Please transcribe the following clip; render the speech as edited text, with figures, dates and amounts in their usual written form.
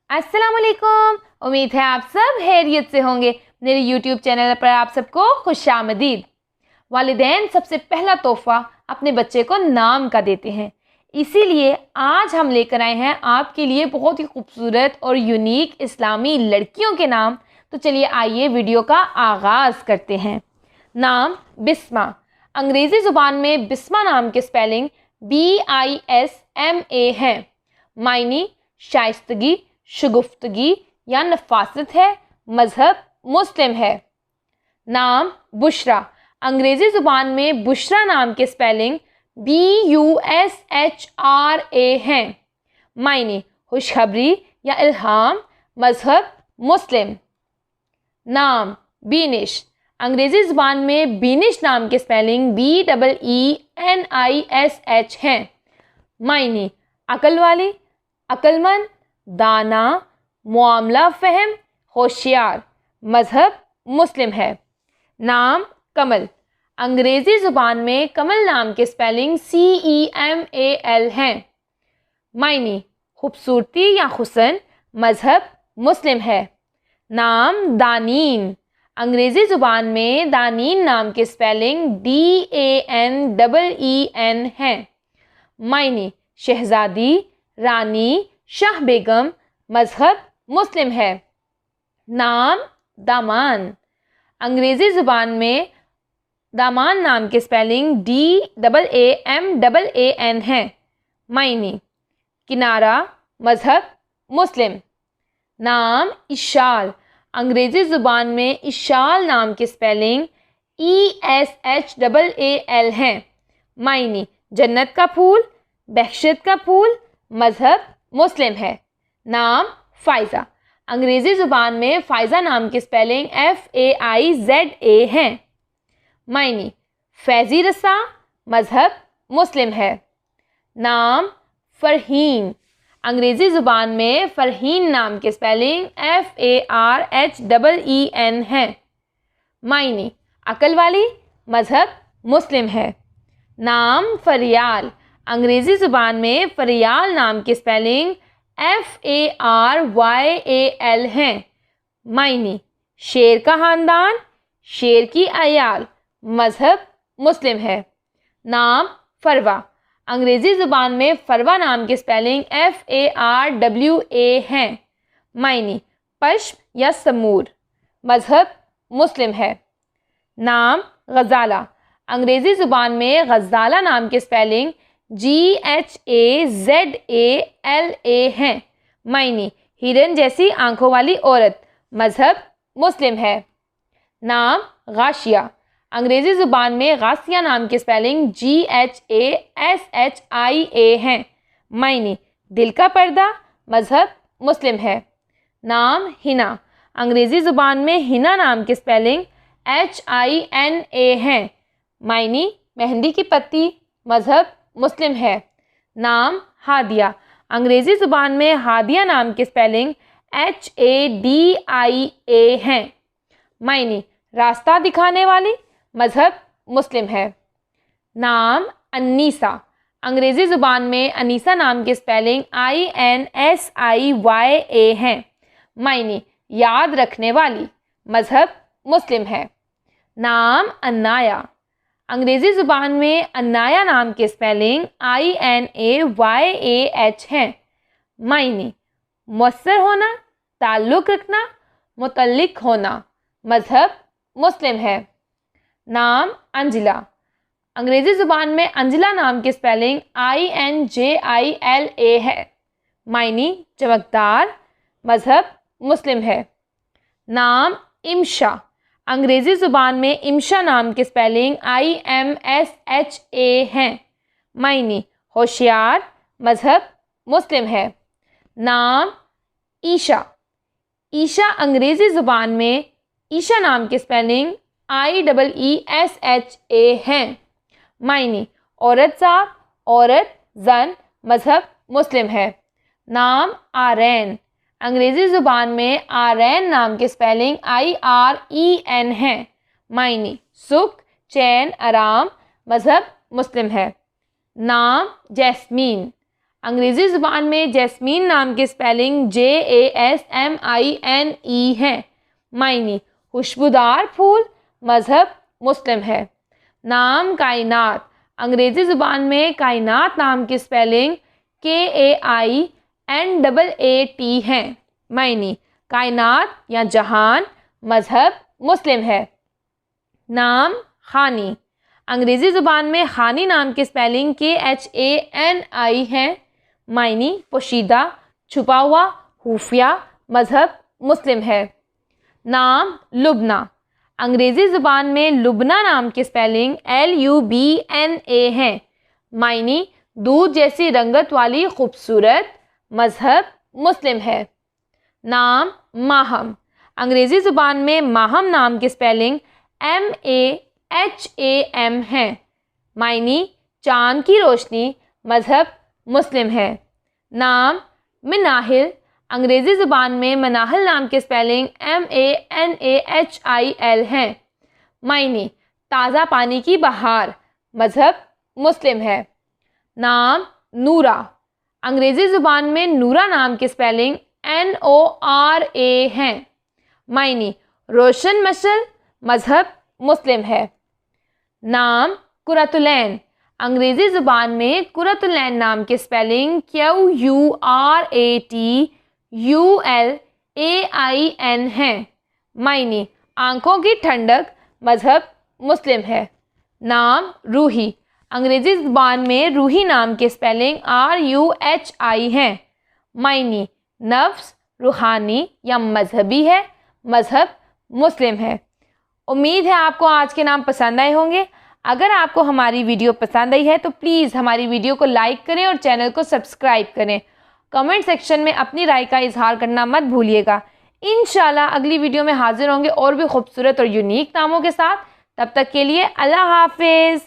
अस्सलामुअलैकुम। उम्मीद है आप सब खैरियत से होंगे। मेरे YouTube चैनल पर आप सबको खुशामदीद। वालिदैन सबसे पहला तोहफ़ा अपने बच्चे को नाम का देते हैं, इसीलिए आज हम लेकर आए हैं आपके लिए बहुत ही खूबसूरत और यूनिक इस्लामी लड़कियों के नाम। तो चलिए आइए वीडियो का आगाज़ करते हैं। नाम बिस्मा। अंग्रेज़ी ज़ुबान में बिस्मा नाम के स्पेलिंग BISMA हैं। मायनी शाइस्तगी, शगुफ्तगी या नफासत है। मज़हब मुस्लिम है। नाम बुशरा। अंग्रेज़ी ज़ुबान में बुशरा नाम के स्पेलिंग BUSHRA हैं। मायने खुशखबरी या इल्हाम। मज़हब मुस्लिम। नाम बीनिश। अंग्रेज़ी ज़ुबान में बीनिश नाम के स्पेलिंग BEENISH हैं। मायने अकल वाली, अक्लमंद, दाना, मामला फहम, होशियार। मज़हब मुस्लिम है। नाम कमल। अंग्रेज़ी ज़ुबान में कमल नाम के स्पेलिंग CEMAL हैं। मायने खूबसूरती या हुस्न। मज़हब मुस्लिम है। नाम दानीन। अंग्रेज़ी ज़ुबान में दानीन नाम के स्पेलिंग DANEEN हैं। मायने शहज़ादी, रानी, शाह बेगम। मज़हब मुस्लिम है। नाम दामान। अंग्रेज़ी ज़ुबान में दामान नाम के स्पेलिंग DAAMAAN हैं। मायने किनारा। मज़हब मुस्लिम। नाम इशाल। अंग्रेज़ी ज़ुबान में इशाल नाम के स्पेलिंग ESHAAL हैं। मायने जन्नत का फूल, बहशत का फूल। मज़हब मुस्लिम है। नाम फ़ाइज़ा। अंग्रेज़ी ज़ुबान में फ़ाइज़ा नाम की स्पेलिंग FAIZA हैं। मायने फैज़ी रसा। मज़हब मुस्लिम है। नाम फ़रहीन। अंग्रेज़ी ज़ुबान में फ़रहीन नाम के स्पेलिंग FARHEEN हैं। मायने अकल वाली। मज़हब मुस्लिम है। नाम फ़रियाल। अंग्रेज़ी ज़ुबान में फ़रियाल नाम की स्पेलिंग FARYAL हैं। मायने शेर का ख़ानदान, शेर की अयाल। मज़हब मुस्लिम है। नाम फ़रवा। अंग्रेज़ी ज़ुबान में फ़रवा नाम की स्पेलिंग FARWA हैं। मायने पश्म या समूर। मज़हब मुस्लिम है। नाम गज़ाला। अंग्रेज़ी ज़ुबान में गज़ाला नाम की स्पेलिंग GHAZALA हैं। मायने हिरन जैसी आंखों वाली औरत। मज़हब मुस्लिम है। नाम गाशिया। अंग्रेज़ी ज़ुबान में गाशिया नाम की स्पेलिंग GHASHIA हैं। मायने दिल का पर्दा। मज़हब मुस्लिम है। नाम हिना। अंग्रेज़ी ज़ुबान में हिना नाम की स्पेलिंग HINA हैं। मायने मेहंदी की पत्ती। मज़हब मुस्लिम है। नाम हादिया। अंग्रेज़ी ज़ुबान में हादिया नाम की स्पेलिंग HADIA हैं। मायने रास्ता दिखाने वाली। मज़हब मुस्लिम है। नाम अन्नीसा। अंग्रेज़ी ज़ुबान में अनीसा नाम की स्पेलिंग INSIYA हैं। मायने याद रखने वाली। मज़हब मुस्लिम है। नाम अन्नाया। अंग्रेज़ी ज़ुबान में अन्नाया नाम के स्पेलिंग INAYAH हैं। मायने मुअस्सर होना, ताल्लुक़ रखना, मुतल्लिक़ होना। मज़हब मुस्लिम है। नाम अंजिला। अंग्रेज़ी ज़ुबान में अंजिला नाम की स्पेलिंग INJILA है। मायने चमकदार। मज़हब मुस्लिम है। नाम इम्शा। अंग्रेज़ी ज़ुबान में इम्शा नाम की स्पेलिंग IMSHA हैं। मायने होशियार। मज़हब मुस्लिम है। नाम ईशा। ईशा अंग्रेज़ी ज़ुबान में ईशा नाम की स्पेलिंग IEESHA हैं। मायने औरत साहब, औरत, जन। मज़हब मुस्लिम है। नाम आरैन। अंग्रेज़ी ज़ुबान में आरैन नाम की स्पेलिंग IREN हैं। मायने सुख, चैन, आराम। मज़हब मुस्लिम है। नाम जैस्मीन। अंग्रेज़ी ज़ुबान में जैस्मीन नाम की स्पेलिंग JASMINE है। मायनी खुशबूदार फूल, मज़हब मुस्लिम है। नाम कायनात, अंग्रेज़ी ज़ुबान में कायनात नाम की स्पेलिंग KAINAAT है। मायनी कायनात या जहान, मज़हब मुस्लिम है। नाम खानी, अंग्रेज़ी ज़ुबान में खानी नाम की स्पेलिंग KHANI है। मायनी पोशीदा, छुपा हुआ, खुफिया, मज़हब मुस्लिम है। नाम लुबना, अंग्रेज़ी ज़ुबान में लुबना नाम की स्पेलिंग LUBNA है। मायनी दूध जैसी रंगत वाली खूबसूरत, मज़हब मुस्लिम है। नाम माहम, अंग्रेज़ी ज़ुबान में माहम नाम की स्पेलिंग MAHAM है। मायनी चाँद की रोशनी, मज़हब मुस्लिम है। नाम मनाहिल, अंग्रेज़ी ज़ुबान में मनाहिल नाम की स्पेलिंग MANAHIL है। मायनी ताज़ा पानी की बहार, मज़हब मुस्लिम है। नाम नूरा, अंग्रेज़ी ज़ुबान में नूरा नाम की स्पेलिंग NORA है। मायनी रोशन मशल, मज़हब मुस्लिम है। नाम कुरतुलैन, अंग्रेज़ी ज़ुबान में कुरतुलैन नाम की स्पेलिंग QURATULAIN है। मायनी आँखों की ठंडक, मज़हब मुस्लिम है। नाम रूही, अंग्रेज़ी ज़ुबान में रूही नाम की स्पेलिंग RUHI है। मायनी नफ्स, रूहानी या मजहबी है, मज़हब मुस्लिम है। उम्मीद है आपको आज के नाम पसंद आए होंगे। अगर आपको हमारी वीडियो पसंद आई है तो प्लीज़ हमारी वीडियो को लाइक करें और चैनल को सब्सक्राइब करें। कमेंट सेक्शन में अपनी राय का इजहार करना मत भूलिएगा। इंशाल्लाह अगली वीडियो में हाजिर होंगे और भी खूबसूरत और यूनिक नामों के साथ। तब तक के लिए अल्लाह हाफिज़।